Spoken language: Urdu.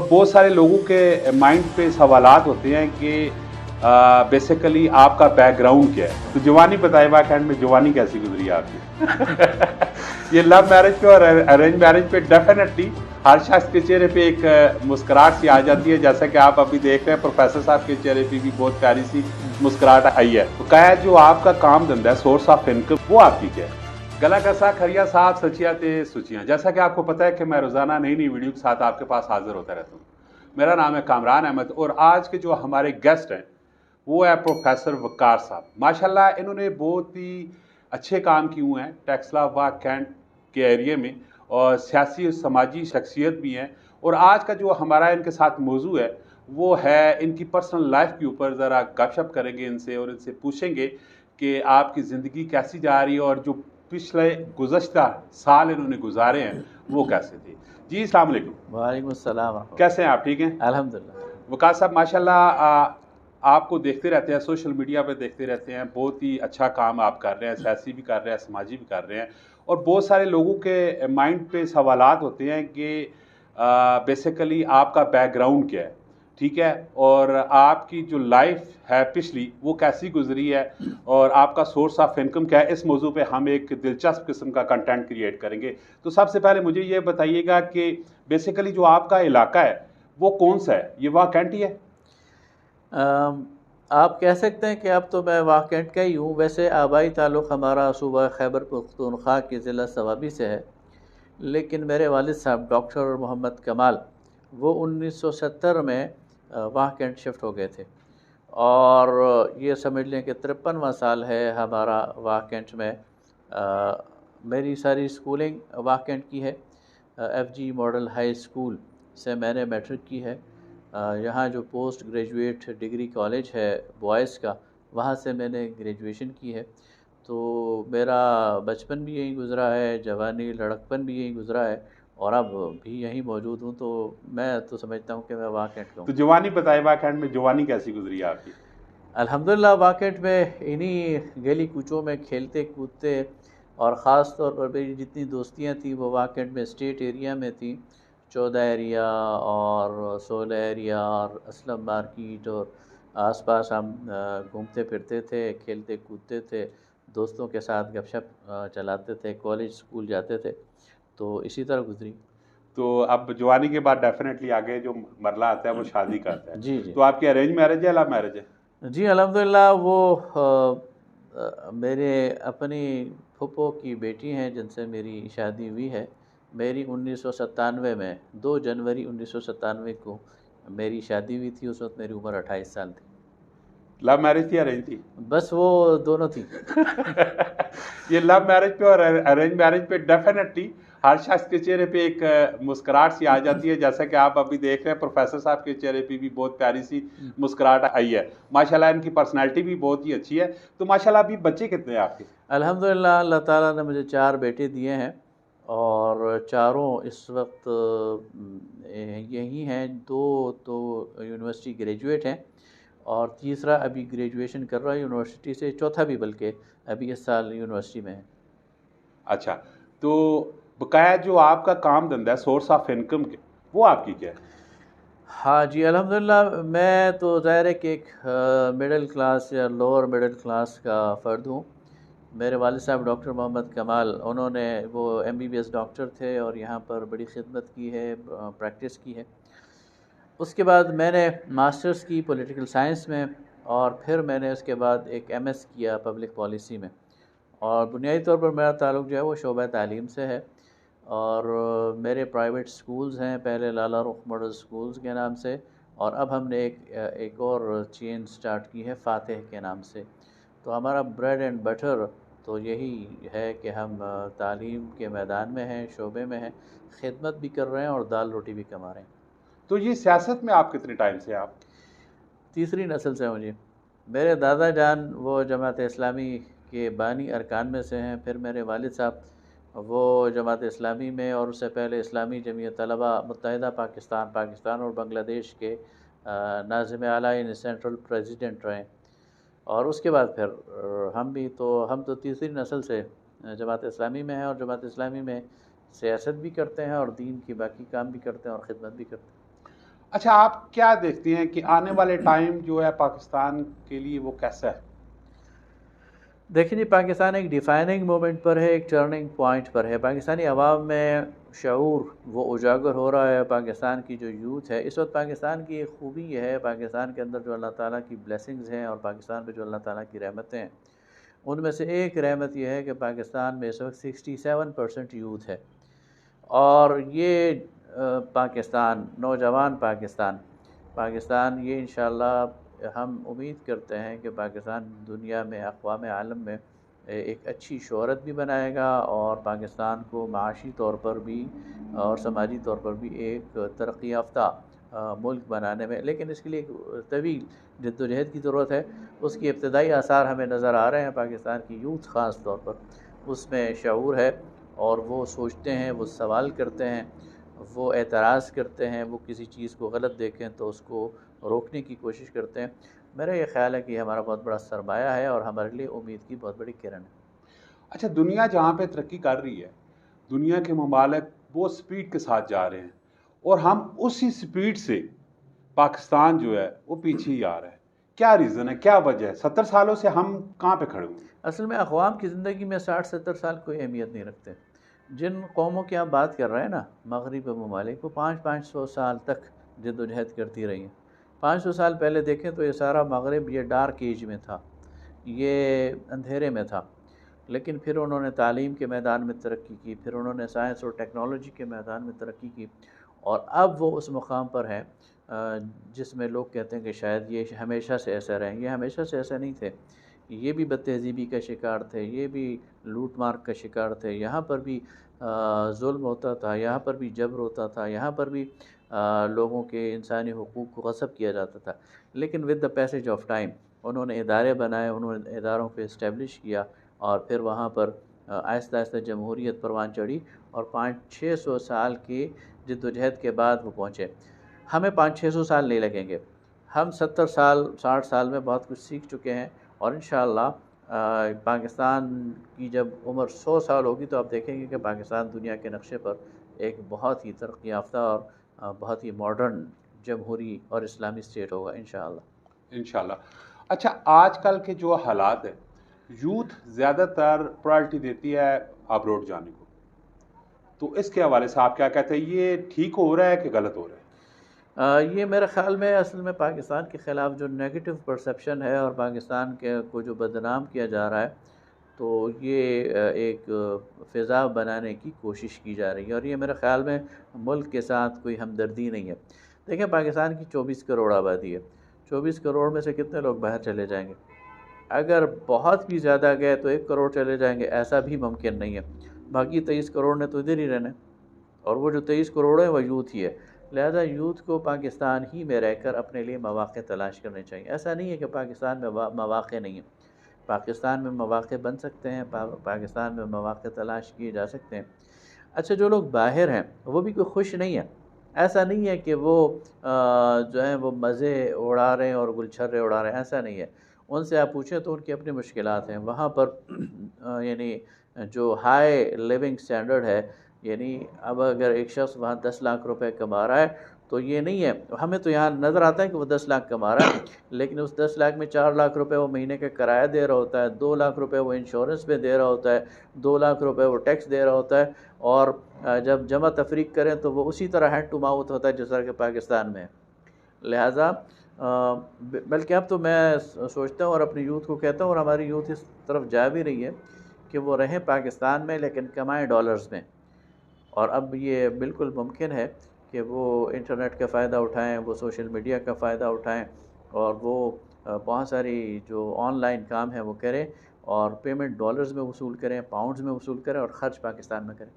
بہت سارے لوگوں کے مائنڈ پہ سوالات ہوتے ہیں کہ بیسیکلی آپ کا بیک گراؤنڈ کیا ہے. تو جوانی بتائے واقعہ میں جوانی کیسی گزری آپ کی؟ یہ لو میرج پہ اور ارینج میرج پہ ڈیفینیٹلی ہر شخص کے چہرے پہ ایک مسکراہٹ سی آ جاتی ہے، جیسا کہ آپ ابھی دیکھ رہے ہیں پروفیسر صاحب کے چہرے پہ بھی بہت پیاری سی مسکراہٹ آئی ہے. تو کیا ہے جو آپ کا کام دھندا ہے، سورس آف انکم، وہ آپ کی کیا ہے؟ گلا کسا کھریا صاحب سچیاں تے سچیاں. جیسا کہ آپ کو پتہ ہے کہ میں روزانہ نئی نئی ویڈیو کے ساتھ آپ کے پاس حاضر ہوتا رہتا ہوں. میرا نام ہے کامران احمد اور آج کے جو ہمارے گیسٹ ہیں وہ ہے پروفیسر وقار صاحب. ماشاءاللہ انہوں نے بہت ہی اچھے کام کیے ہوئے ہیں ٹیکسلا وا کینٹ کے ایریے میں، اور سیاسی اور سماجی شخصیت بھی ہیں. اور آج کا جو ہمارا ان کے ساتھ موضوع ہے وہ ہے ان کی پرسنل لائف کے اوپر. ذرا گپ شپ کریں گے ان سے اور ان سے پوچھیں گے کہ آپ کی زندگی کیسی جا رہی ہے اور جو پچھلے گزشتہ سال انہوں نے گزارے ہیں وہ کیسے تھے. جی السلام علیکم. وعلیکم السلام. کیسے ہیں آپ؟ ٹھیک ہیں الحمدللہ. وقار صاحب ماشاءاللہ آپ کو دیکھتے رہتے ہیں، سوشل میڈیا پہ دیکھتے رہتے ہیں، بہت ہی اچھا کام آپ کر رہے ہیں، سیاسی بھی کر رہے ہیں، سماجی بھی کر رہے ہیں. اور بہت سارے لوگوں کے مائنڈ پہ سوالات ہوتے ہیں کہ بیسیکلی آپ کا بیک گراؤنڈ کیا ہے، ٹھیک ہے، اور آپ کی جو لائف ہے پچھلی وہ کیسی گزری ہے اور آپ کا سورس آف انکم کیا ہے. اس موضوع پہ ہم ایک دلچسپ قسم کا کنٹینٹ کریٹ کریں گے. تو سب سے پہلے مجھے یہ بتائیے گا کہ بیسیکلی جو آپ کا علاقہ ہے وہ کون سا ہے؟ یہ واہ کینٹ ہی ہے؟ آپ کہہ سکتے ہیں کہ اب تو میں واہ کینٹ کا ہی ہوں. ویسے آبائی تعلق ہمارا صوبہ خیبر پختونخوا کے ضلع صوابی سے ہے، لیکن میرے والد صاحب ڈاکٹر محمد کمال وہ 1970 میں واہ کینٹ شفٹ ہو گئے تھے، اور یہ سمجھ لیں کہ 53واں سال ہے ہمارا واہ کینٹ میں. میری ساری اسکولنگ واہ کینٹ کی ہے. F G model high school سے میں نے میٹرک کی ہے. یہاں جو پوسٹ گریجویٹ ڈگری کالج ہے بوائز کا، وہاں سے میں نے گریجویشن کی ہے. تو میرا بچپن بھی یہیں گزرا ہے، جوانی لڑکپن بھی یہیں گزرا ہے، اور اب بھی یہیں موجود ہوں. تو میں تو سمجھتا ہوں کہ میں واہ کینٹ کا ہوں. تو جوانی بتائے واہ کینٹ میں جوانی کیسی گزری ہے آپ کی؟ الحمدللہ واہ کینٹ میں انہی گلی کوچوں میں کھیلتے کودتے، اور خاص طور پر میری جتنی دوستیاں تھیں وہ واہ کینٹ میں اسٹیٹ ایریا میں تھیں. 14 ایریا اور 16 ایریا اور اسلم مارکیٹ اور آس پاس ہم گھومتے پھرتے تھے، کھیلتے کودتے تھے، دوستوں کے ساتھ گپ شپ چلاتے تھے، کالج اسکول جاتے تھے. تو اسی طرح گزری. تو اب جوانی کے بعد ڈیفینیٹلی آگے جو مرحلہ آتا ہے وہ شادی کا آتا ہے. جی جی. تو آپ کی ارینج میرج ہے لو میرج ہے؟ جی الحمدللہ وہ میرے اپنی پھپھو کی بیٹی ہیں جن سے میری شادی ہوئی ہے. میری 1997 میں 2 جنوری 1997 کو میری شادی ہوئی تھی. اس وقت میری عمر 28 سال تھی. لو میرج تھی ارینج تھی؟ بس وہ دونوں تھی. یہ لو میرج پہ اور ارینج میرج پہ ڈیفینیٹلی ہر شخص کے چہرے پہ ایک مسکراہٹ سی آ جاتی ہے، جیسا کہ آپ ابھی دیکھ رہے ہیں پروفیسر صاحب کے چہرے پہ بھی بہت پیاری سی مسکراہٹ آئی ہے. ماشاءاللہ ان کی پرسنالٹی بھی بہت ہی اچھی ہے. تو ماشاءاللہ ابھی بچے کتنے ہیں آپ کے؟ الحمدللہ اللہ تعالیٰ نے مجھے 4 بیٹے دیے ہیں، اور چاروں اس وقت یہی ہیں. 2 تو یونیورسٹی گریجویٹ ہیں، اور تیسرا ابھی گریجویشن کر رہا ہے یونیورسٹی سے، چوتھا بھی بلکہ ابھی اس سال یونیورسٹی میں ہے. اچھا، تو بقایا جو آپ کا کام دھندا ہے سورس آف انکم کے، وہ آپ کی کیا ہے؟ ہاں جی الحمدللہ میں تو ظاہر ہے کہ ایک مڈل کلاس یا لوور مڈل کلاس کا فرد ہوں. میرے والد صاحب ڈاکٹر محمد کمال، انہوں نے وہ MBBS ڈاکٹر تھے اور یہاں پر بڑی خدمت کی ہے، پریکٹس کی ہے. اس کے بعد میں نے ماسٹرز کی پولیٹیکل سائنس میں، اور پھر میں نے اس کے بعد ایک MS کیا پبلک پالیسی میں. اور بنیادی طور پر میرا تعلق جو ہے وہ شعبہ تعلیم سے ہے، اور میرے پرائیویٹ سکولز ہیں، پہلے لالا رخ ماڈل سکولز کے نام سے، اور اب ہم نے ایک اور چین سٹارٹ کی ہے فاتح کے نام سے. تو ہمارا بریڈ اینڈ بٹر تو یہی ہے کہ ہم تعلیم کے میدان میں ہیں، شعبے میں ہیں، خدمت بھی کر رہے ہیں اور دال روٹی بھی کما رہے ہیں. تو یہ سیاست میں آپ کتنے ٹائم سے آپ؟ تیسری نسل سے ہوں جی. میرے دادا جان وہ جماعت اسلامی کے بانی ارکان میں سے ہیں. پھر میرے والد صاحب وہ جماعت اسلامی میں، اور اس سے پہلے اسلامی جمعیت طلبہ متحدہ پاکستان اور بنگلہ دیش کے ناظم اعلیٰ یعنی سینٹرل پریزیڈنٹ رہے. اور اس کے بعد پھر ہم تو تیسری نسل سے جماعت اسلامی میں ہیں، اور جماعت اسلامی میں سیاست بھی کرتے ہیں اور دین کی باقی کام بھی کرتے ہیں اور خدمت بھی کرتے ہیں. اچھا آپ کیا دیکھتے ہیں کہ آنے والے ٹائم جو ہے پاکستان کے لیے وہ کیسا ہے؟ دیکھیں جی، پاکستان ایک ڈیفائننگ مومنٹ پر ہے، ایک ٹرننگ پوائنٹ پر ہے۔ پاکستانی عوام میں شعور وہ اجاگر ہو رہا ہے۔ پاکستان کی جو یوتھ ہے اس وقت، پاکستان کی ایک خوبی یہ ہے، پاکستان کے اندر جو اللہ تعالیٰ کی بلیسنگز ہیں اور پاکستان پہ جو اللہ تعالیٰ کی رحمتیں ہیں، ان میں سے ایک رحمت یہ ہے کہ پاکستان میں اس وقت 67% یوتھ ہے، اور یہ پاکستان، نوجوان پاکستان یہ انشاءاللہ ہم امید کرتے ہیں کہ پاکستان دنیا میں، اقوام عالم میں ایک اچھی شہرت بھی بنائے گا، اور پاکستان کو معاشی طور پر بھی اور سماجی طور پر بھی ایک ترقی یافتہ ملک بنانے میں، لیکن اس کے لیے ایک طویل جد و جہد کی ضرورت ہے۔ اس کی ابتدائی آثار ہمیں نظر آ رہے ہیں۔ پاکستان کی یوتھ خاص طور پر اس میں شعور ہے، اور وہ سوچتے ہیں، وہ سوال کرتے ہیں، وہ اعتراض کرتے ہیں، وہ کسی چیز کو غلط دیکھیں تو اس کو روکنے کی کوشش کرتے ہیں۔ میرا یہ خیال ہے کہ یہ ہمارا بہت بڑا سرمایہ ہے اور ہمارے لیے امید کی بہت بڑی کرن ہے۔ اچھا دنیا جہاں پہ ترقی کر رہی ہے، دنیا کے ممالک وہ سپیڈ کے ساتھ جا رہے ہیں، اور ہم اسی سپیڈ سے پاکستان جو ہے وہ پیچھے ہی آ رہا ہے۔ کیا ریزن ہے، کیا وجہ ہے؟ 70 سالوں سے ہم کہاں پہ کھڑے ہوئے ہیں؟ اصل میں اقوام کی زندگی میں 60-70 سال کوئی اہمیت نہیں رکھتے۔ جن قوموں کی آپ بات کر رہے ہیں نا، مغرب ممالک، وہ 500 سال تک جد و جہد کرتی رہی ہیں۔ 500 سال پہلے دیکھیں تو یہ سارا مغرب یہ ڈارک ایج میں تھا، یہ اندھیرے میں تھا، لیکن پھر انہوں نے تعلیم کے میدان میں ترقی کی، پھر انہوں نے سائنس اور ٹیکنالوجی کے میدان میں ترقی کی، اور اب وہ اس مقام پر ہیں جس میں لوگ کہتے ہیں کہ شاید یہ ہمیشہ سے ایسا رہیں۔ یہ ہمیشہ سے ایسا نہیں تھے، یہ بھی بد تہذیبی کا شکار تھے، یہ بھی لوٹ مار کا شکار تھے، یہاں پر بھی ظلم ہوتا تھا، یہاں پر بھی جبر ہوتا تھا، یہاں پر بھی لوگوں کے انسانی حقوق کو غصب کیا جاتا تھا، لیکن with the passage of time انہوں نے ادارے بنائے، انہوں نے اداروں کو اسٹیبلش کیا، اور پھر وہاں پر آہستہ آہستہ جمہوریت پروان چڑھی، اور 500-600 سال کی جد و جہد کے بعد وہ پہنچے۔ ہمیں 500-600 سال نہیں لگیں گے، ہم 70 سال 60 سال میں بہت کچھ سیکھ چکے ہیں، اور انشاءاللہ پاکستان کی جب عمر 100 سال ہوگی تو آپ دیکھیں گے کہ پاکستان دنیا کے نقشے پر ایک بہت ہی ترقی یافتہ اور بہت ہی ماڈرن جمہوری اور اسلامی اسٹیٹ ہوگا انشاءاللہ۔ انشاءاللہ۔ اچھا آج کل کے جو حالات ہیں، یوتھ زیادہ تر پرائرٹی دیتی ہے ابروڈ جانے کو، تو اس کے حوالے سے آپ کیا کہتے ہیں؟ یہ ٹھیک ہو رہا ہے کہ غلط ہو رہا ہے؟ یہ میرے خیال میں اصل میں پاکستان کے خلاف جو نیگیٹو پرسیپشن ہے اور پاکستان کے کو جو بدنام کیا جا رہا ہے، تو یہ ایک فضا بنانے کی کوشش کی جا رہی ہے، اور یہ میرے خیال میں ملک کے ساتھ کوئی ہمدردی نہیں ہے۔ دیکھیں پاکستان کی 24 کروڑ آبادی ہے، 24 کروڑ میں سے کتنے لوگ باہر چلے جائیں گے؟ اگر بہت بھی زیادہ گئے تو 1 کروڑ چلے جائیں گے، ایسا بھی ممکن نہیں ہے۔ باقی 23 کروڑ نے تو ادھر ہی رہنا ہے، اور وہ جو 23 کروڑ ہے وہ یوتھ ہی ہے۔ لہذا یوتھ کو پاکستان ہی میں رہ کر اپنے لیے مواقع تلاش کرنے چاہیے۔ ایسا نہیں ہے کہ پاکستان میں مواقع نہیں ہیں، پاکستان میں مواقع بن سکتے ہیں، پاکستان میں مواقع تلاش کیے جا سکتے ہیں۔ اچھا جو لوگ باہر ہیں وہ بھی کوئی خوش نہیں ہیں، ایسا نہیں ہے کہ وہ جو ہیں وہ مزے اڑا رہے ہیں اور گلچھرے اڑا رہے ہیں، ایسا نہیں ہے۔ ان سے آپ پوچھیں تو ان کی اپنی مشکلات ہیں وہاں پر۔ یعنی جو ہائی لیونگ سٹینڈرڈ ہے، یعنی اب اگر ایک شخص وہاں 10 لاکھ روپے کما رہا ہے تو یہ نہیں ہے، ہمیں تو یہاں نظر آتا ہے کہ وہ 10 لاکھ کما رہا ہے، لیکن اس 10 لاکھ میں 4 لاکھ روپے وہ مہینے کا کرایہ دے رہا ہوتا ہے، 2 لاکھ روپے وہ انشورنس پہ دے رہا ہوتا ہے، 2 لاکھ روپے وہ ٹیکس دے رہا ہوتا ہے، اور جب جمع تفریق کریں تو وہ اسی طرح ہینڈ ٹو ماؤتھ ہوتا ہے جس طرح کہ پاکستان میں ہے۔ لہٰذا بلکہ اب تو میں سوچتا ہوں اور اپنی یوتھ کو کہتا ہوں، اور ہماری یوتھ اس طرف جا بھی رہی ہے کہ وہ رہیں پاکستان میں لیکن کمائیں ڈالرز میں، اور اب یہ بالکل ممکن ہے کہ وہ انٹرنیٹ کا فائدہ اٹھائیں، وہ سوشل میڈیا کا فائدہ اٹھائیں، اور وہ بہت ساری جو آن لائن کام ہے وہ کریں، اور پیمنٹ ڈالرز میں وصول کریں، پاؤنڈز میں وصول کریں، اور خرچ پاکستان میں کریں۔